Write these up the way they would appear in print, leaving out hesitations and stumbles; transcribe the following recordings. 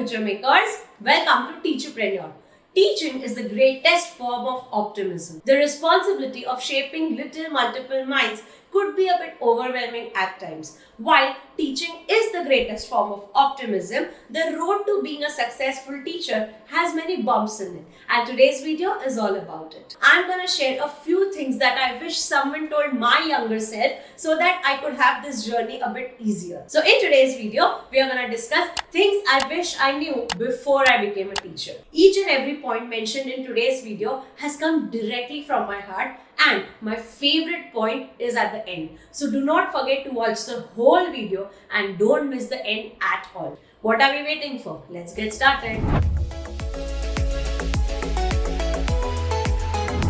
future makers, welcome to TeacherPreneur. Teaching is the greatest form of optimism. The responsibility of shaping little multiple minds could be a bit overwhelming at times. While teaching is the greatest form of optimism, the road to being a successful teacher has many bumps in it. And today's video is all about it. I'm going to share a few things that I wish someone told my younger self so that I could have this journey a bit easier. So in today's video, we are going to discuss things I wish I knew before I became a teacher. Each and every point mentioned in today's video has come directly from my heart, and my favorite point is at the end. So do not forget to watch the whole video and don't miss the end at all. What are we waiting for? Let's get started.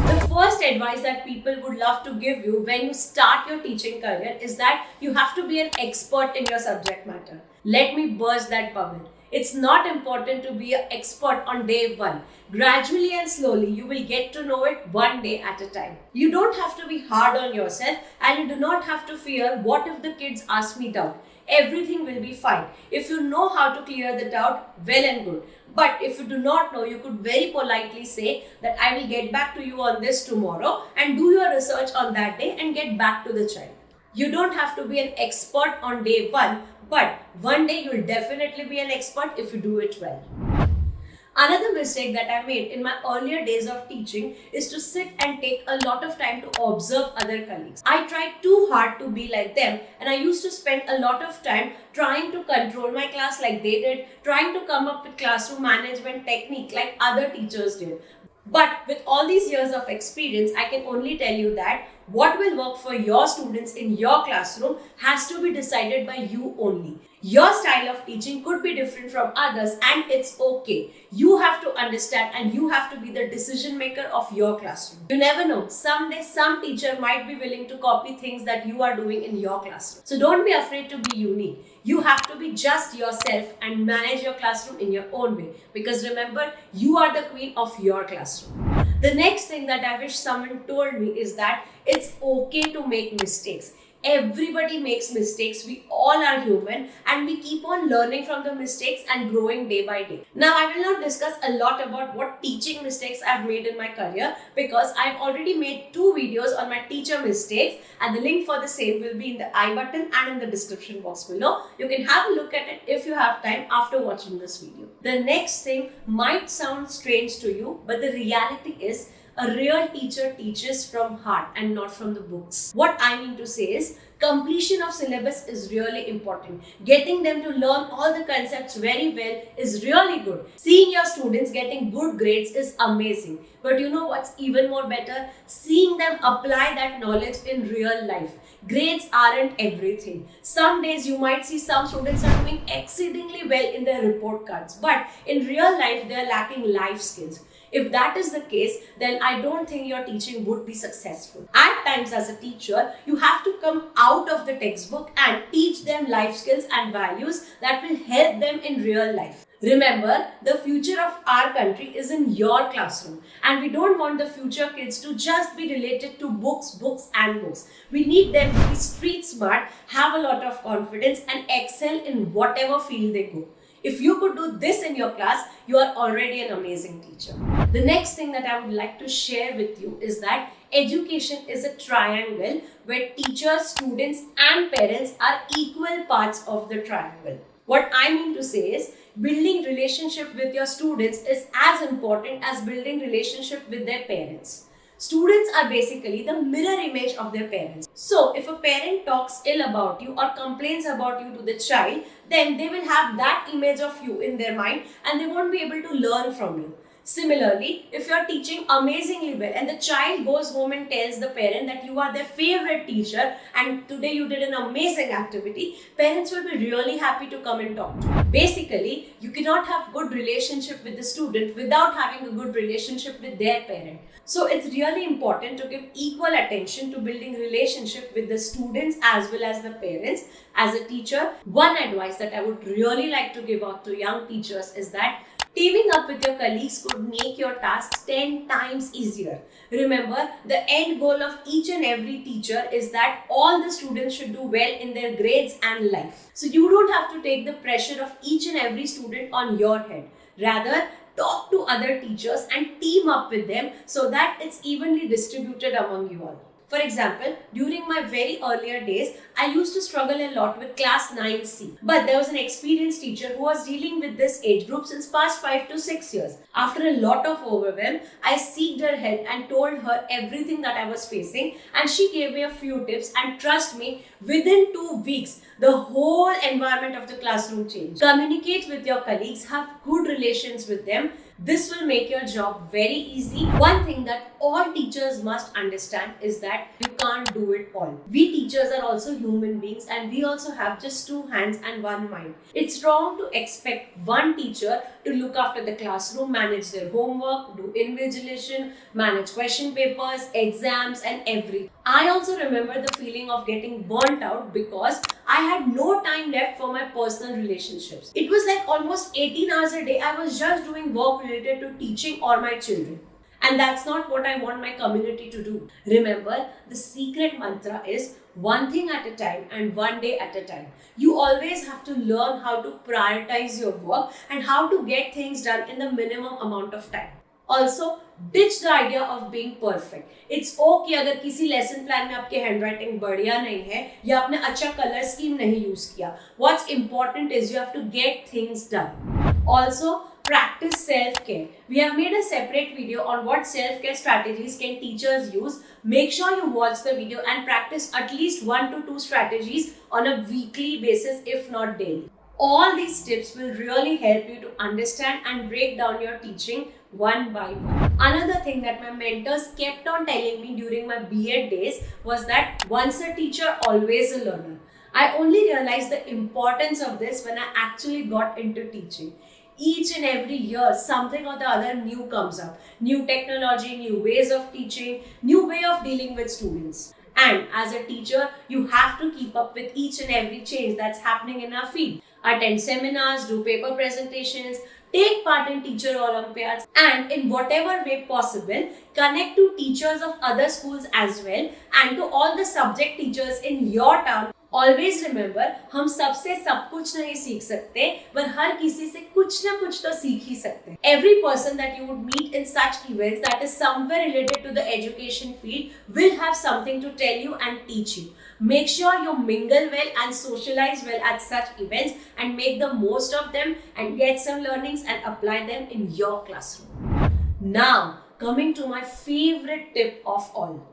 The first advice that people would love to give you when you start your teaching career is that you have to be an expert in your subject matter. Let me burst that bubble. It's not important to be an expert on day one. Gradually and slowly, you will get to know it one day at a time. You don't have to be hard on yourself, and you do not have to fear what if the kids ask me doubt. Everything will be fine. If you know how to clear the doubt, well and good. But if you do not know, you could very politely say that I will get back to you on this tomorrow and do your research on that day and get back to the child. You don't have to be an expert on day one, but one day you will definitely be an expert if you do it well. Another mistake that I made in my earlier days of teaching is to sit and take a lot of time to observe other colleagues. I tried too hard to be like them, and I used to spend a lot of time trying to control my class like they did, trying to come up with classroom management technique like other teachers did. But with all these years of experience, I can only tell you that what will work for your students in your classroom has to be decided by you only. Your style of teaching could be different from others, and it's okay. You have to understand and you have to be the decision maker of your classroom. You never know, someday some teacher might be willing to copy things that you are doing in your classroom. So don't be afraid to be unique. You have to be just yourself and manage your classroom in your own way. Because remember, you are the queen of your classroom. The next thing that I wish someone told me is that it's okay to make mistakes. Everybody makes mistakes. We all are human, and we keep on learning from the mistakes and growing day by day. Now, I will not discuss a lot about what teaching mistakes I've made in my career because I've already made 2 videos on my teacher mistakes, and the link for the same will be in the I button and in the description box below. You can have a look at it if you have time after watching this video. The next thing might sound strange to you, but the reality is a real teacher teaches from heart and not from the books. What I mean to say is, completion of syllabus is really important. Getting them to learn all the concepts very well is really good. Seeing your students getting good grades is amazing. But you know what's even more better? Seeing them apply that knowledge in real life. Grades aren't everything. Some days you might see some students are doing exceedingly well in their report cards, but in real life they are lacking life skills. If that is the case, then I don't think your teaching would be successful. At times as a teacher, you have to come out of the textbook and teach them life skills and values that will help them in real life. Remember, the future of our country is in your classroom, and we don't want the future kids to just be related to books and books. We need them to be street smart, have a lot of confidence, and excel in whatever field they go. If you could do this in your class, you are already an amazing teacher. The next thing that I would like to share with you is that education is a triangle where teachers, students, and parents are equal parts of the triangle. What I mean to say is, building relationship with your students is as important as building relationship with their parents. Students are basically the mirror image of their parents. So if a parent talks ill about you or complains about you to the child, then they will have that image of you in their mind and they won't be able to learn from you. Similarly, if you are teaching amazingly well and the child goes home and tells the parent that you are their favorite teacher and today you did an amazing activity, parents will be really happy to come and talk to you. Basically, you cannot have good relationship with the student without having a good relationship with their parent. So it's really important to give equal attention to building relationship with the students as well as the parents. As a teacher, one advice that I would really like to give out to young teachers is that Teaming up with your colleagues could make your tasks 10 times easier. Remember, the end goal of each and every teacher is that all the students should do well in their grades and life. So you don't have to take the pressure of each and every student on your head. Rather, talk to other teachers and team up with them so that it's evenly distributed among you all. For example, during my very earlier days, I used to struggle a lot with class 9C. But there was an experienced teacher who was dealing with this age group since past 5 to 6 years. After a lot of overwhelm, I sought her help and told her everything that I was facing, and she gave me a few tips, and trust me, within 2 weeks, the whole environment of the classroom changed. Communicate with your colleagues, have good relations with them. This will make your job very easy. One thing that all teachers must understand is that you can't do it all. We teachers are also human beings, and we also have just 2 hands and 1 mind. It's wrong to expect one teacher to look after the classroom, manage their homework, do invigilation, manage question papers, exams and everything. I also remember the feeling of getting burnt out because I had no time left for my personal relationships. It was like almost 18 hours a day I was just doing work related to teaching or my children. And that's not what I want my community to do. Remember, the secret mantra is one thing at a time and one day at a time. You always have to learn how to prioritize your work and how to get things done in the minimum amount of time. Also, ditch the idea of being perfect. It's okay अगर किसी lesson plan में आपके handwriting बढ़िया नहीं है या आपने अच्छा color scheme नहीं use किया. What's important is you have to get things done. Also, practice self-care. We have made a separate video on what self-care strategies can teachers use. Make sure you watch the video and practice at least 1 to 2 strategies on a weekly basis, if not daily. All these tips will really help you to understand and break down your teaching one by one. Another thing that my mentors kept on telling me during my B.Ed days was that once a teacher, always a learner. I only realized the importance of this when I actually got into teaching. Each and every year, something or the other new comes up. New technology, new ways of teaching, new way of dealing with students. And as a teacher, you have to keep up with each and every change that's happening in our field. Attend seminars, do paper presentations, take part in teacher Olympiads, and in whatever way possible, connect to teachers of other schools as well and to all the subject teachers in your town. Always remember, हम सबसे सब कुछ नहीं सीख सकते, पर हर किसी से कुछ ना कुछ तो सीख ही सकते हैं. Every person that you would meet in such events that is somewhere related to the education field will have something to tell you and teach you. Make sure you mingle well and socialize well at such events and make the most of them and get some learnings and apply them in your classroom. Now, coming to my favorite tip of all.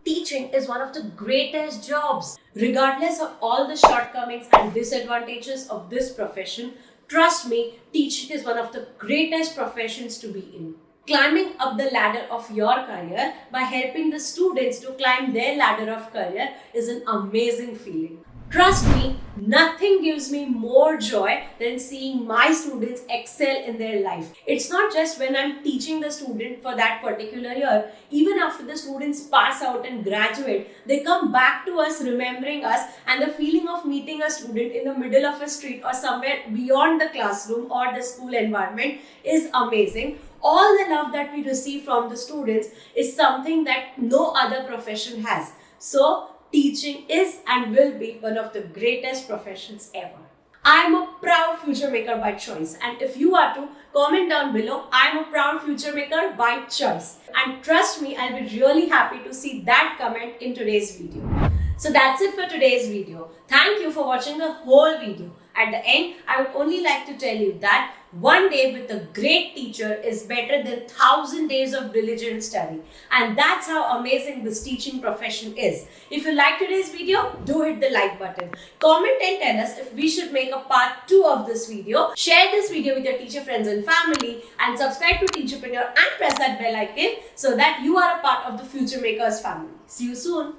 Teaching is one of the greatest jobs. Regardless of all the shortcomings and disadvantages of this profession, trust me, teaching is one of the greatest professions to be in. Climbing up the ladder of your career by helping the students to climb their ladder of career is an amazing feeling. Trust me, nothing gives me more joy than seeing my students excel in their life. It's not just when I'm teaching the student for that particular year. Even after the students pass out and graduate, they come back to us remembering us, and the feeling of meeting a student in the middle of a street or somewhere beyond the classroom or the school environment is amazing. All the love that we receive from the students is something that no other profession has. So, teaching is and will be one of the greatest professions ever. I am a proud future maker by choice, and if you are too, comment down below. I am a proud future maker by choice, and trust me, I'll be really happy to see that comment in today's video. So that's it for today's video. Thank you for watching the whole video. At the end, I would only like to tell you that one day with a great teacher is better than 1,000 days of diligent study. And that's how amazing this teaching profession is. If you like today's video, do hit the like button. Comment and tell us if we should make a part 2 of this video. Share this video with your teacher friends and family, and subscribe to TeacherPreneur and press that bell icon so that you are a part of the Future Makers family. See you soon.